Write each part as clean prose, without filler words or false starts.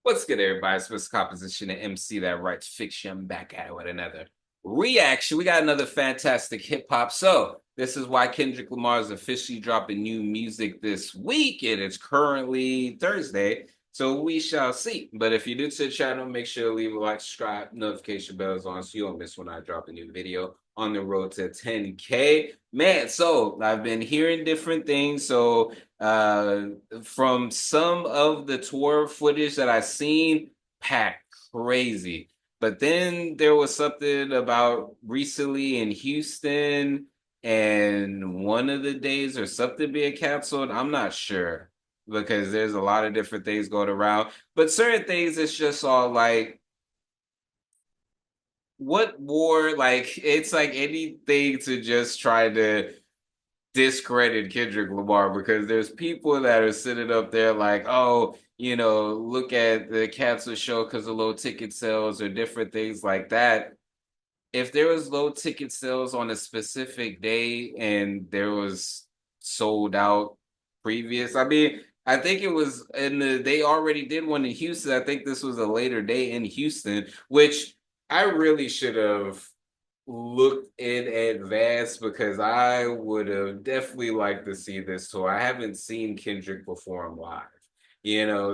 What's good, everybody? It's Mr. Composition and MC that writes fiction back at it with another reaction. We got another fantastic hip hop. So, this is why Kendrick Lamar is officially dropping new music this week. It is currently Thursday, so we shall see. But if you're new to the channel, make sure to leave a like, subscribe, notification bells on so you don't miss when I drop a new video on the road to 10K. Man, so I've been hearing different things. So, uh, from some of the tour footage that I seen, packed crazy. But then there was something about recently in Houston and one of the days or something being canceled. I'm not sure because there's a lot of different things going around. But certain things, it's just all like, what more? Like, it's like anything to just try to discredit Kendrick Lamar because there's people that are sitting up there like, oh, look at the cancel show because of low ticket sales or different things like that. If there was low ticket sales on a specific day and there was sold out previous, I mean, I think it was they already did one in Houston. I think this was a later day in Houston, which I really should have looked in advance because I would have definitely liked to see this tour. I haven't seen Kendrick perform live,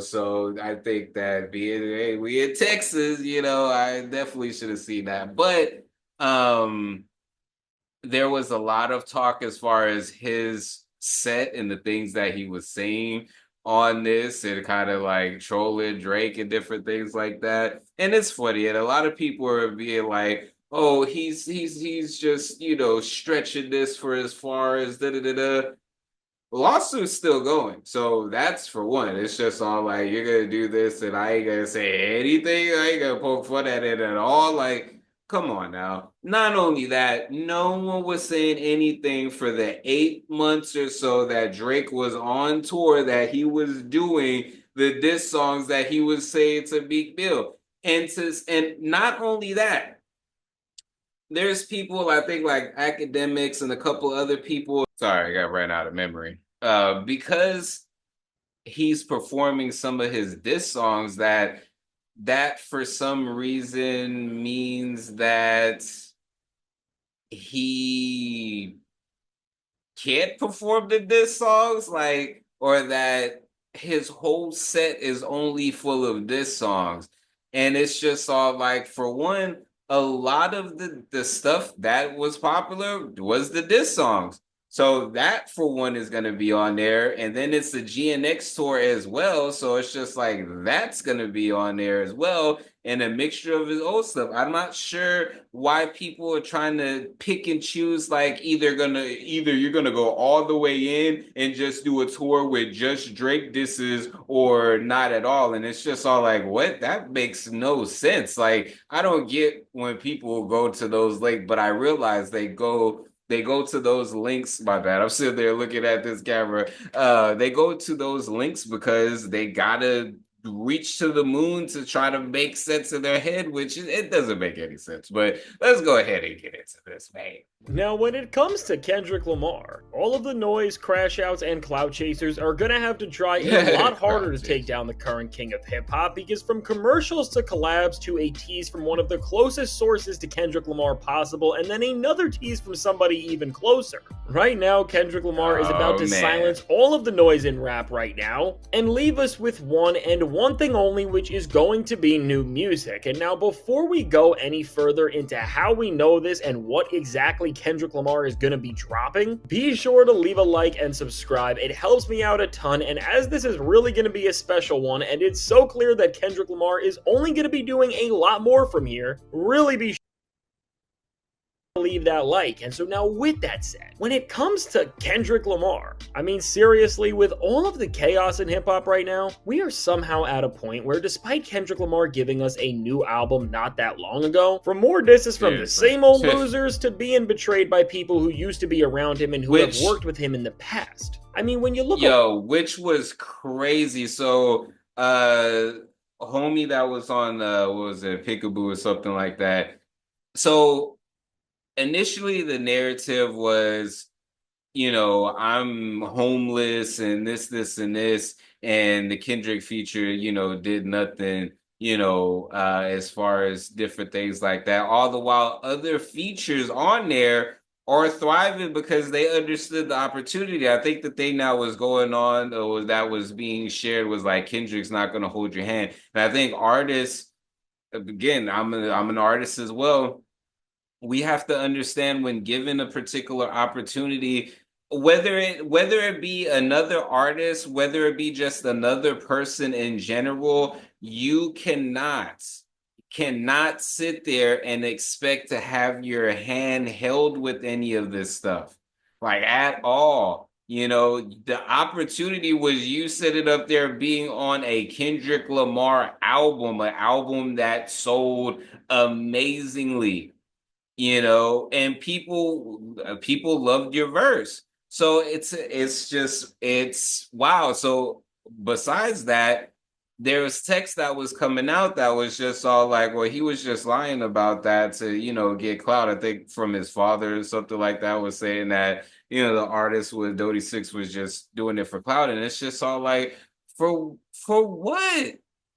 so I think that being hey, we in Texas, I definitely should have seen that. But um there was a lot of talk as far as his set and the things that he was saying on this and kind of like trolling Drake and different things like that. And it's funny, and a lot of people are being like, "Oh, he's just stretching this for as far as da da da da." Lawsuit's still going, so that's for one. It's just all like you're gonna do this, and I ain't gonna say anything. I ain't gonna poke fun at it at all. Like, come on now. Not only that, no one was saying anything for the 8 months or so that Drake was on tour that he was doing the diss songs that he was saying to Meek Mill, and not only that, there's people I think like academics and a couple other people. Sorry, I got ran out of memory. Because he's performing some of his diss songs that for some reason means that he can't perform the diss songs, like, or that his whole set is only full of diss songs. And it's just all like, for one, a lot of the stuff that was popular was the diss songs. So that for one is going to be on there. And then it's the GNX tour as well. So it's just like that's going to be on there as well. And a mixture of his old stuff. I'm not sure why people are trying to pick and choose, like either you're gonna go all the way in and just do a tour with just Drake disses or not at all. And it's just all like, what? That makes no sense. Like, I don't get when people go to those links, but I realize they go to those links. My bad. I'm sitting there looking at this camera. They go to those links because they gotta reach to the moon to try to make sense in their head, which it doesn't make any sense. But let's go ahead and get into this, man. Now, when it comes to Kendrick Lamar, all of the noise, crash outs, and clout chasers are gonna have to try a lot harder to take down the current king of hip hop, because from commercials to collabs to a tease from one of the closest sources to Kendrick Lamar possible, and then another tease from somebody even closer. Right now, Kendrick Lamar is about to silence all of the noise in rap right now, and leave us with one and one thing only, which is going to be new music. And now, before we go any further into how we know this and what exactly Kendrick Lamar is going to be dropping, be sure to leave a like and subscribe. It helps me out a ton, and as this is really going to be a special one, and it's so clear that Kendrick Lamar is only going to be doing a lot more from here, really be sure leave that like. And so now, with that said, when it comes to Kendrick Lamar, I mean, seriously, with all of the chaos in hip-hop right now, we are somehow at a point where, despite Kendrick Lamar giving us a new album not that long ago, from more disses from the same old losers to being betrayed by people who used to be around him and who have worked with him in the past. I mean, when you look which was crazy. So homie that was on what was it, Peekaboo or something like that. So initially the narrative was I'm homeless and this, and this, and the Kendrick feature, did nothing, as far as different things like that. All the while other features on there are thriving because they understood the opportunity. I think the thing that was going on, or that was being shared, was like Kendrick's not going to hold your hand. And I think artists, again, I'm an artist as well, we have to understand when given a particular opportunity, whether it be another artist, whether it be just another person in general, you cannot sit there and expect to have your hand held with any of this stuff, like, at all. The opportunity was you sitting up there being on a Kendrick Lamar album, an album that sold amazingly, and people loved your verse. So it's wow. So besides that, there was text that was coming out that was just all like, well, he was just lying about that to, get clout. I think from his father or something like that was saying that, the artist with Dodie Six was just doing it for clout. And it's just all like, for what?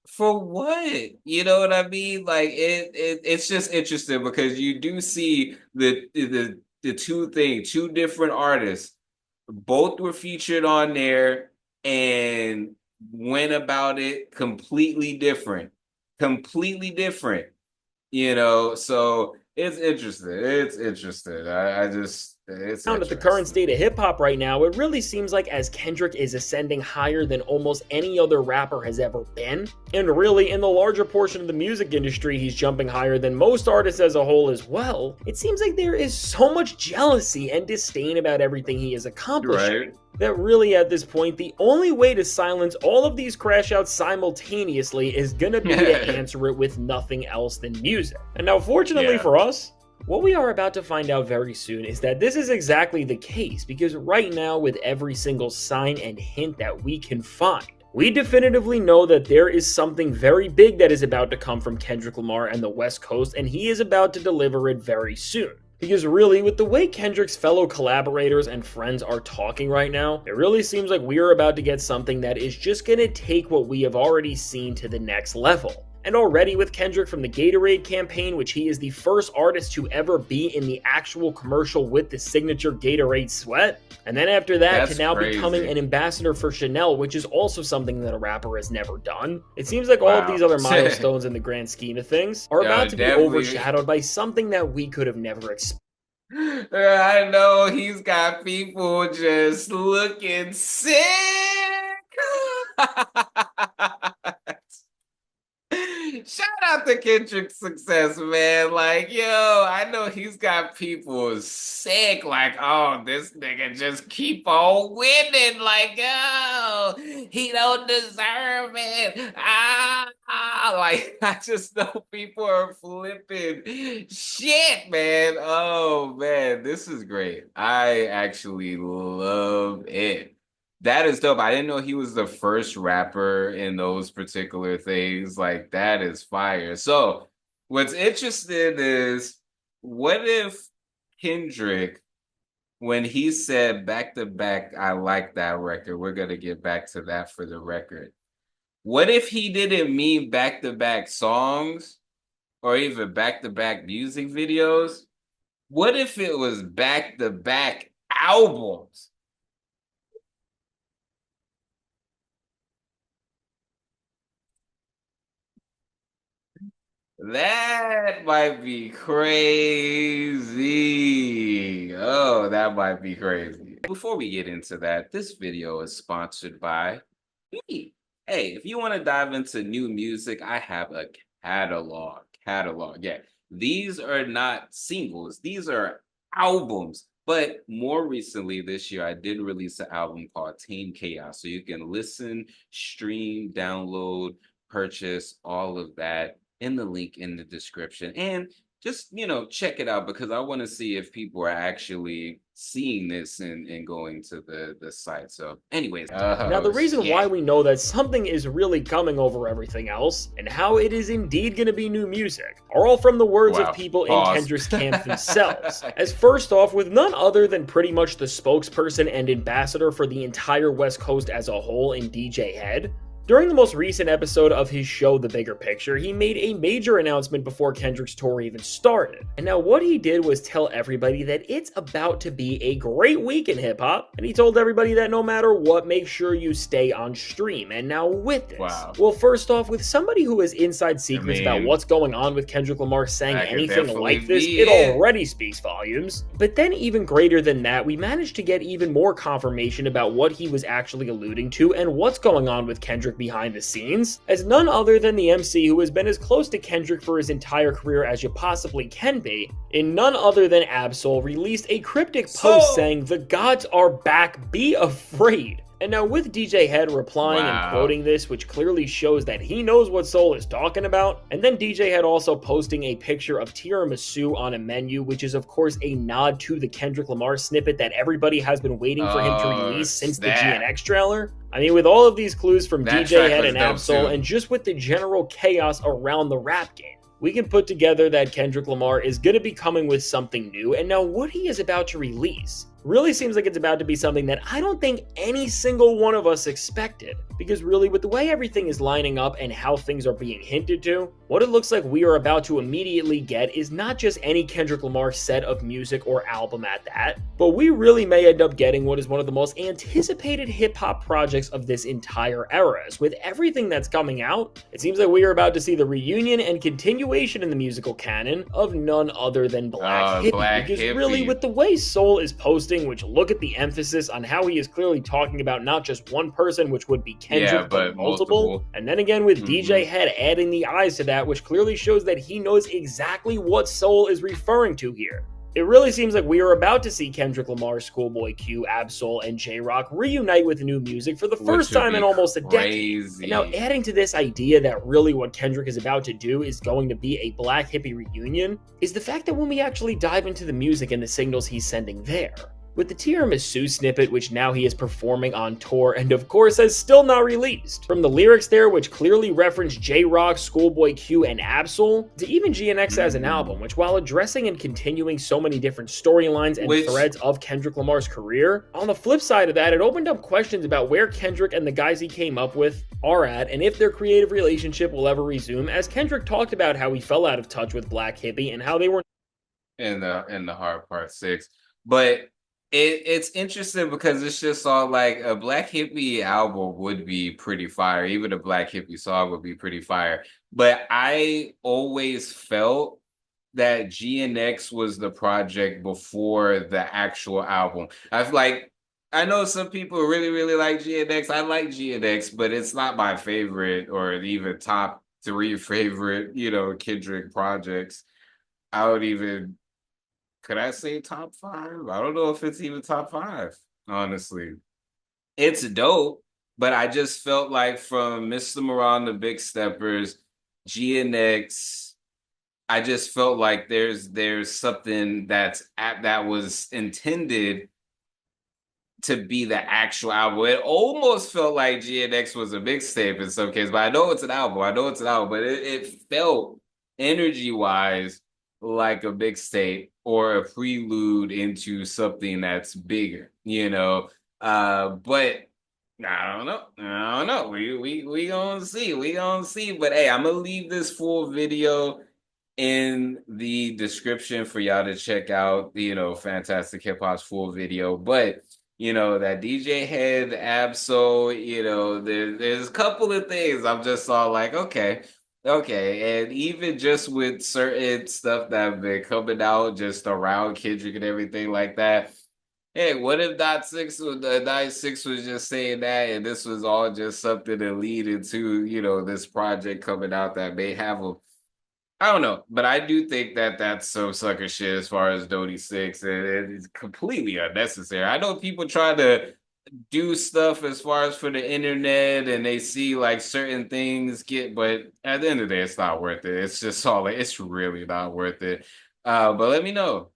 For what? You know what I mean? Like, it's just interesting because you do see the two different artists, both were featured on there and went about it completely different. So it's interesting. I just it's At the current interesting. state of hip hop right now, it really seems like as Kendrick is ascending higher than almost any other rapper has ever been, and really in the larger portion of the music industry, he's jumping higher than most artists as a whole as well. It seems like there is so much jealousy and disdain about everything he is Right. accomplishing that really at this point, the only way to silence all of these crash outs simultaneously is gonna be to answer it with nothing else than music. And now, fortunately Yeah. for us, what we are about to find out very soon is that this is exactly the case, because right now, with every single sign and hint that we can find, we definitively know that there is something very big that is about to come from Kendrick Lamar and the West Coast, and he is about to deliver it very soon. Because really, with the way Kendrick's fellow collaborators and friends are talking right now, it really seems like we are about to get something that is just gonna take what we have already seen to the next level. And already with Kendrick from the Gatorade campaign, which he is the first artist to ever be in the actual commercial with the signature Gatorade sweat. And then after that, to That's now becoming an crazy. ambassador for Chanel, which is also something that a rapper has never done. It seems like all of Wow. these other milestones in the grand scheme of things are about Yo, to be definitely. overshadowed by something that we could have never expected. I know he's got people just looking sick. Shout out to Kendrick's success, man. Like, yo, I know he's got people sick. Like, oh, this nigga just keep on winning. Like, oh, he don't deserve it. Like, I just know people are flipping shit, man. Oh man, this is great. I actually love it. That is dope. I didn't know he was the first rapper in those particular things. Like, that is fire. So, what's interesting is, what if Kendrick, when he said back to back, I like that record, we're going to get back to that for the record. What if he didn't mean back to back songs or even back to back music videos? What if it was back to back albums? That might be crazy. Oh, that might be crazy. Before we get into that, this video is sponsored by me. Hey, if you want to dive into new music, I have a catalog. Catalog. Yeah. These are not singles, these are albums. But more recently this year, I did release an album called Tame Chaos. So you can listen, stream, download, purchase all of that in the link in the description. And just check it out because I want to see if people are actually seeing this and going to the site. So, anyways, Now, the reason yeah, why we know that something is really coming over everything else, and how it is indeed going to be new music, are all from the words of wow, people in pause. Kendrick's camp themselves. As first off, with none other than pretty much the spokesperson and ambassador for the entire West Coast as a whole in DJ Head. During the most recent episode of his show, The Bigger Picture, he made a major announcement before Kendrick's tour even started. And now what he did was tell everybody that it's about to be a great week in hip hop, and he told everybody that no matter what, make sure you stay on stream. And now with this, Wow. well, first off, with somebody who has inside secrets about mean, what's going on with Kendrick Lamar saying that could anything definitely like this, be it it. already speaks volumes. But then even greater than that, we managed to get even more confirmation about what he was actually alluding to and what's going on with Kendrick behind the scenes, as none other than the MC who has been as close to Kendrick for his entire career as you possibly can be, in none other than Absol, released a cryptic post saying, "The gods are back, be afraid." And now with DJ Head replying and quoting this, which clearly shows that he knows what Soul is talking about, and then DJ Head also posting a picture of tiramisu on a menu, which is of course a nod to the Kendrick Lamar snippet that everybody has been waiting for him to release since the GNX trailer. I mean, with all of these clues from DJ Head and Absol, and just with the general chaos around the rap game, we can put together that Kendrick Lamar is going to be coming with something new, and now what he is about to release really seems like it's about to be something that I don't think any single one of us expected. Because really, with the way everything is lining up and how things are being hinted to, what it looks like we are about to immediately get is not just any Kendrick Lamar set of music or album at that, but we really may end up getting what is one of the most anticipated hip-hop projects of this entire era. As with everything that's coming out, it seems like we are about to see the reunion and continuation in the musical canon of none other than Black Hippy. Because really, with the way Soul is posting, which look at the emphasis on how he is clearly talking about not just one person, which would be Kendrick, but multiple. And then again with DJ Head adding the eyes to that, which clearly shows that he knows exactly what Soul is referring to here. It really seems like we are about to see Kendrick Lamar, Schoolboy Q, Absol, and J-Rock reunite with new music for the first time in almost a decade. And now adding to this idea that really what Kendrick is about to do is going to be a Black Hippy reunion is the fact that when we actually dive into the music and the signals he's sending there, with the tiramisu snippet, which now he is performing on tour and of course has still not released. From the lyrics there, which clearly reference J-Rock, Schoolboy Q, and Absol, to even GNX as an album, which while addressing and continuing so many different storylines and threads of Kendrick Lamar's career, on the flip side of that, it opened up questions about where Kendrick and the guys he came up with are at and if their creative relationship will ever resume, as Kendrick talked about how he fell out of touch with Black Hippy and how they were in the Hard Part 6. But it's interesting because it's just all like a Black Hippy album would be pretty fire. Even a Black Hippy song would be pretty fire. But I always felt that GNX was the project before the actual album. I know some people really, really like GNX. I like GNX, but it's not my favorite or even top 3 favorite, Kendrick projects. I would even Could I say top 5? I don't know if it's even top 5, honestly. It's dope, but I just felt like from Mr. Moran, the Big Steppers, GNX, I just felt like there's something that was intended to be the actual album. It almost felt like GNX was a mixtape in some cases, but I know it's an album. But it felt energy wise like a mixtape or a prelude into something that's bigger, But I don't know. We gonna see. But hey, I'm gonna leave this full video in the description for y'all to check out, Fantastic Hip Hop's full video. But that DJ Head, Absol, there's a couple of things I'm just all like, okay. And even just with certain stuff that have been coming out just around Kendrick and everything like that. Hey, what if Dot 6 was just saying that and this was all just something to lead into, this project coming out that may have a I don't know, but I do think that that's some sucker shit as far as Dodie 6, and it's completely unnecessary. I know people try to do stuff as far as for the internet and they see like certain things get, but at the end of the day, it's not worth it. It's just all like, it's really not worth it. But let me know.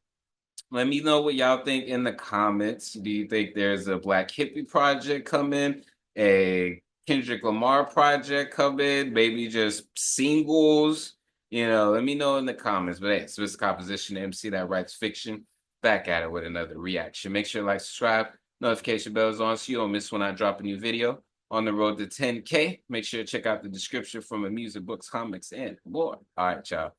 Let me know what y'all think in the comments. Do you think there's a Black Hippie project coming? A Kendrick Lamar project coming? Maybe just singles? Let me know in the comments. But hey, so it's Composition MC that writes fiction. Back at it with another reaction. Make sure to like, subscribe, notification bells on so you don't miss when I drop a new video. On the road to 10K. Make sure to check out the description for my music, books, comics, and more. All right, y'all.